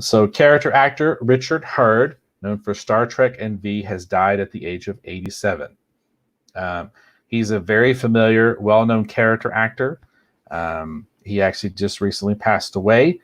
So character actor Richard Hurd, known for Star Trek and V, has died at the age of 87. He's a very familiar, well-known character actor. He actually just recently passed away.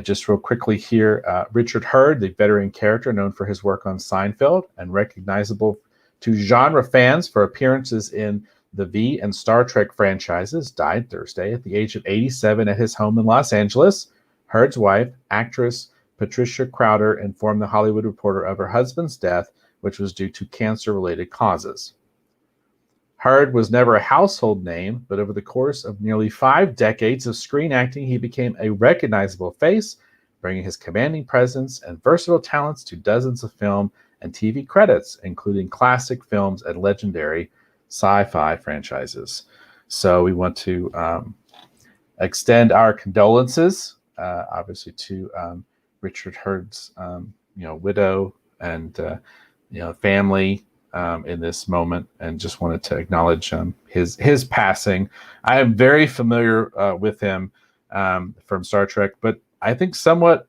Just real quickly here, Richard Hurd, the veteran character known for his work on Seinfeld and recognizable to genre fans for appearances in the V and Star Trek franchises, died Thursday at the age of 87 at his home in Los Angeles. Hurd's wife, actress Patricia Crowder, informed The Hollywood Reporter of her husband's death, which was due to cancer-related causes. Hurd was never a household name, but over the course of nearly 5 decades of screen acting, he became a recognizable face, bringing his commanding presence and versatile talents to dozens of film and TV credits, including classic films and legendary sci-fi franchises. So we want to extend our condolences, obviously, to Richard Hurd's widow and family in this moment, and just wanted to acknowledge his passing. I am very familiar with him from Star Trek, but I think somewhat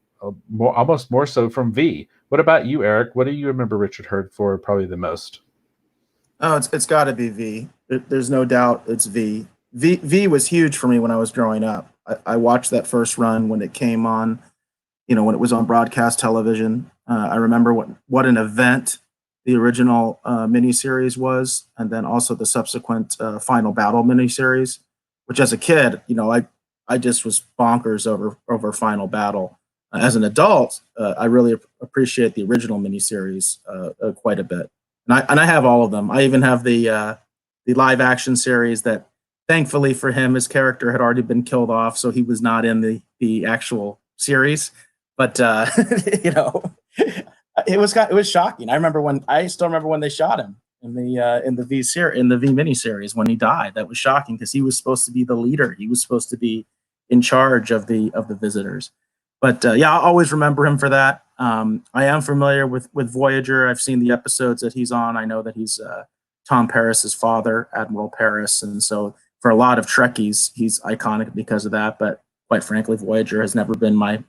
almost more so from V. What about you, Eric? What do you remember Richard Hurd for probably the most? Oh, it's got to be V. There's no doubt it's V. V was huge for me when I was growing up. I watched that first run when it came on, when it was on broadcast television. I remember what an event the original miniseries was, and then also the subsequent Final Battle miniseries, which as a kid, I just was bonkers over Final Battle. As an adult, I really appreciate the original miniseries quite a bit, and I have all of them. I even have the live action series that, thankfully for him, his character had already been killed off, so he was not in the actual series. But it was shocking. I still remember when they shot him in the V miniseries when he died. That was shocking because he was supposed to be the leader. He was supposed to be in charge of the visitors. But I'll always remember him for that. I am familiar with Voyager. I've seen the episodes that he's on. I know that he's Tom Paris's father, Admiral Paris, and so for a lot of Trekkies, he's iconic because of that. But quite frankly, Voyager has never been my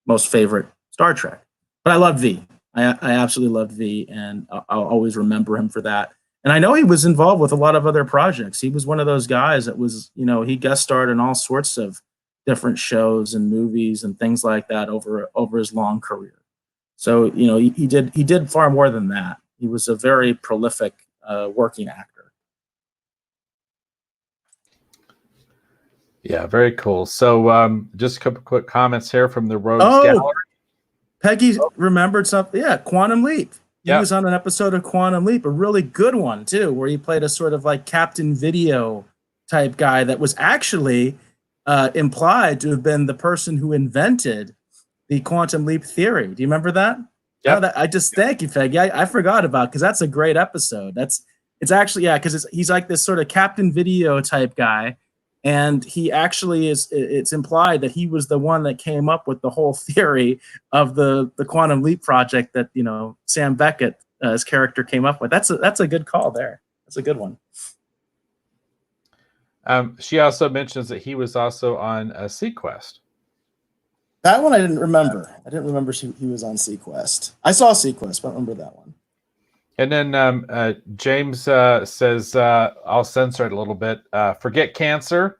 most favorite Star Trek. But I loved V. I absolutely loved V, and I'll always remember him for that. And I know he was involved with a lot of other projects. He was one of those guys that was, he guest starred in all sorts of different shows and movies and things like that over his long career. So, he did far more than that. He was a very prolific working actor. Yeah, very cool. So just a couple quick comments here from the Rogues Gallery. Peggy remembered something. Yeah, Quantum Leap. He was on an episode of Quantum Leap, a really good one, too, where he played a sort of like Captain Video type guy that was actually implied to have been the person who invented the quantum leap theory. Do you remember that? Yeah. Thank you, Peggy. I forgot about, because that's a great episode. It's actually, because he's like this sort of Captain Video type guy. And he actually it's implied that he was the one that came up with the whole theory of the quantum leap project that, Sam Beckett, his character, came up with. That's a good call there. That's a good one. She also mentions that he was also on Sequest. That one I didn't remember. I didn't remember he was on Sequest. I saw Sequest, but I remember that one. And then James says, I'll censor it a little bit. Forget cancer.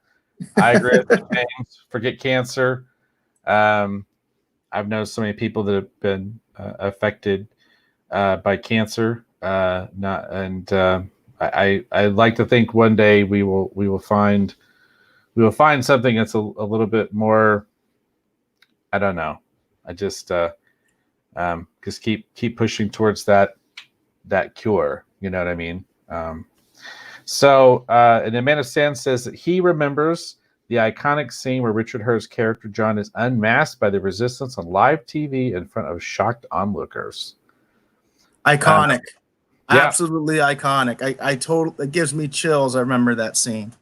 I agree with James. Forget cancer. I've known so many people that have been affected by cancer. I like to think one day we will find something that's a little bit more. I don't know. I just keep pushing towards that cure, you know what I mean? And Amanda Sands says that he remembers the iconic scene where Richard Hur's character John is unmasked by the resistance on live TV in front of shocked onlookers. Iconic. Absolutely iconic. It gives me chills. I remember that scene.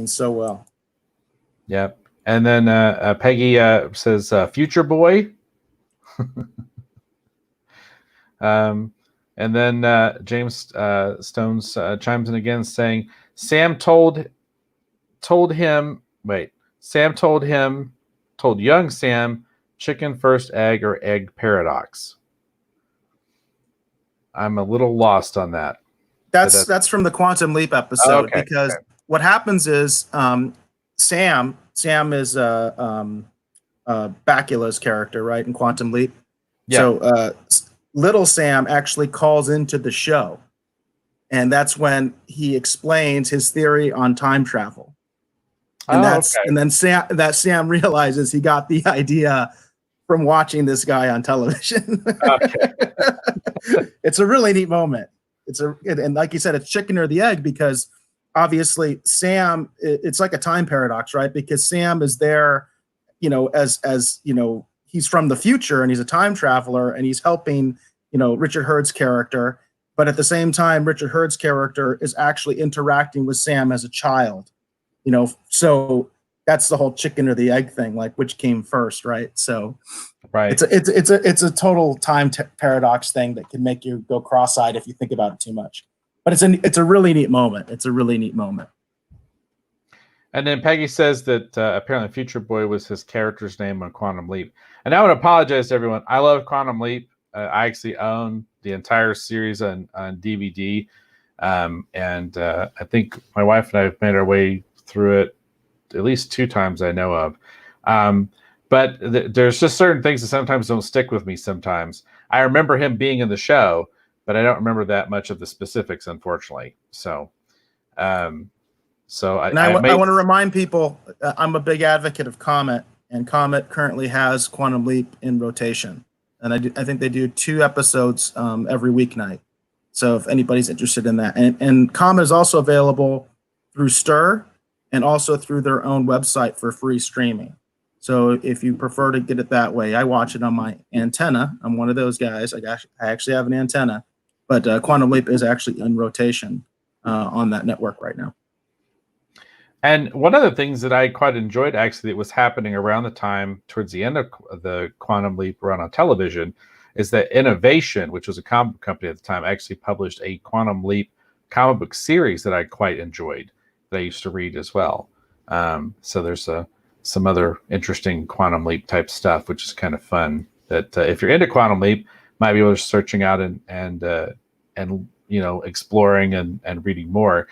So well. Yep. And then Peggy says Future Boy. And then James Stones chimes in again saying, Sam told young Sam chicken first egg or egg paradox? I'm a little lost on that. That's from the Quantum Leap episode, okay. because what happens is Sam is Bakula's character, right, in Quantum Leap. Yeah. So little Sam actually calls into the show, and that's when he explains his theory on time travel. And and then Sam realizes he got the idea from watching this guy on television. Okay. It's a really neat moment. And like you said, it's chicken or the egg, because obviously Sam, it's like a time paradox, right? Because Sam is there, as he's from the future and he's a time traveler and he's helping, Richard Hurd's character. But at the same time, Richard Hurd's character is actually interacting with Sam as a child, so that's the whole chicken or the egg thing, like which came first, right? So right. it's a total time paradox thing that can make you go cross-eyed if you think about it too much. But it's a really neat moment. It's a really neat moment. And then Peggy says that apparently Future Boy was his character's name on Quantum Leap. And I would apologize to everyone. I love Quantum Leap. I actually own the entire series on DVD. And I think my wife and I have made our way through it at least 2 times I know of. But there's just certain things that sometimes don't stick with me sometimes. I remember him being in the show, but I don't remember that much of the specifics, unfortunately. So, I want to remind people, I'm a big advocate of Comet, and Comet currently has Quantum Leap in rotation. And I think they do 2 episodes every weeknight. So if anybody's interested in that. And Comet is also available through Stir and also through their own website for free streaming. So if you prefer to get it that way, I watch it on my antenna. I'm one of those guys. I actually have an antenna. But Quantum Leap is actually in rotation on that network right now. And one of the things that I quite enjoyed, actually, that was happening around the time towards the end of the Quantum Leap run on television, is that Innovation, which was a comic book company at the time, actually published a Quantum Leap comic book series that I quite enjoyed, that I used to read as well. So there's some other interesting Quantum Leap type stuff, which is kind of fun. That if you're into Quantum Leap, might be able to searching out and exploring and reading more.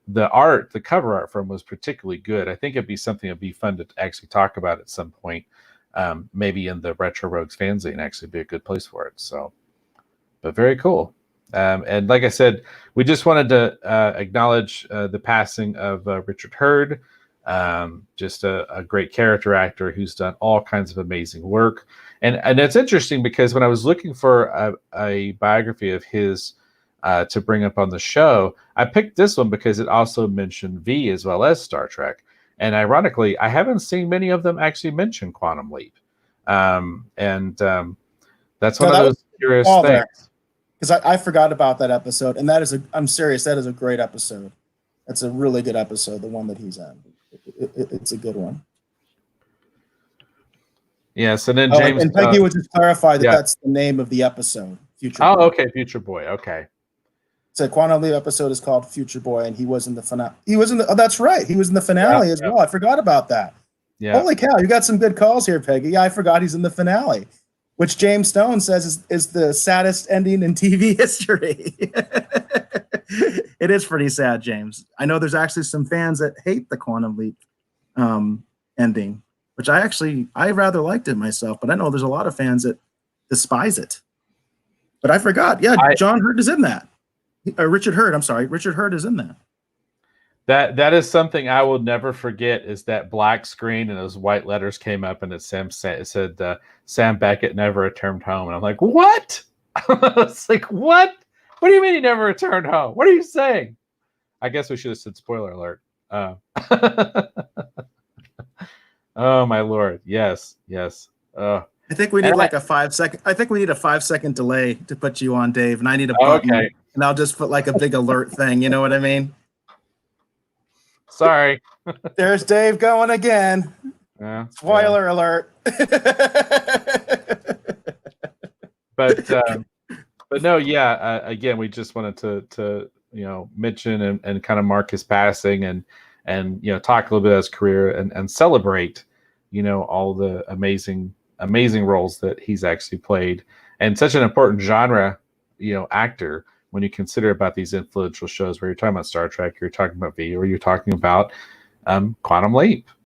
The art, the cover art from was particularly good. I think it'd be something that'd be fun to actually talk about at some point. Maybe in the Retro Rogues fanzine actually be a good place for it. So, but very cool. And like I said, we just wanted to acknowledge the passing of Richard Hurd. Just a great character actor who's done all kinds of amazing work. And it's interesting because when I was looking for a biography of his to bring up on the show, I picked this one because it also mentioned V as well as Star Trek. And ironically, I haven't seen many of them actually mention Quantum Leap. That's one of those curious things. Because I forgot about that episode. And I'm serious, that is a great episode. That's a really good episode, the one that he's in. It's a good one. Yes, and then James... and Peggy would just clarify that that's the name of the episode, Future Boy. Okay, Future Boy, okay. So Quantum Leap episode is called Future Boy, and he was in the finale. That's right. He was in the finale as well. I forgot about that. Yeah. Holy cow, you got some good calls here, Peggy. Yeah, I forgot he's in the finale, which James Stone says is the saddest ending in TV history. It is pretty sad, James. I know there's actually some fans that hate the Quantum Leap ending, which I rather liked it myself, but I know there's a lot of fans that despise it. But I forgot. Yeah, John Hurt is in that. Richard Hurd, I'm sorry. Richard Hurd is in that. That is something I will never forget, is that black screen and those white letters came up and it said Sam Beckett never returned home. And I'm like, what? It's like, what? What do you mean he never returned home? What are you saying? I guess we should have said spoiler alert. Oh my Lord. Yes. I think we need a 5 second. I think we need a 5 second delay to put you on, Dave. And I need a button. Okay. And I'll just put like a big alert thing. You know what I mean? Sorry. There's Dave going again. Spoiler alert. But no, again, we just wanted to mention and kind of mark his passing and talk a little bit about his career and celebrate all the amazing roles that he's actually played, and such an important genre, actor, when you consider about these influential shows where you're talking about Star Trek, you're talking about V, or you're talking about Quantum Leap.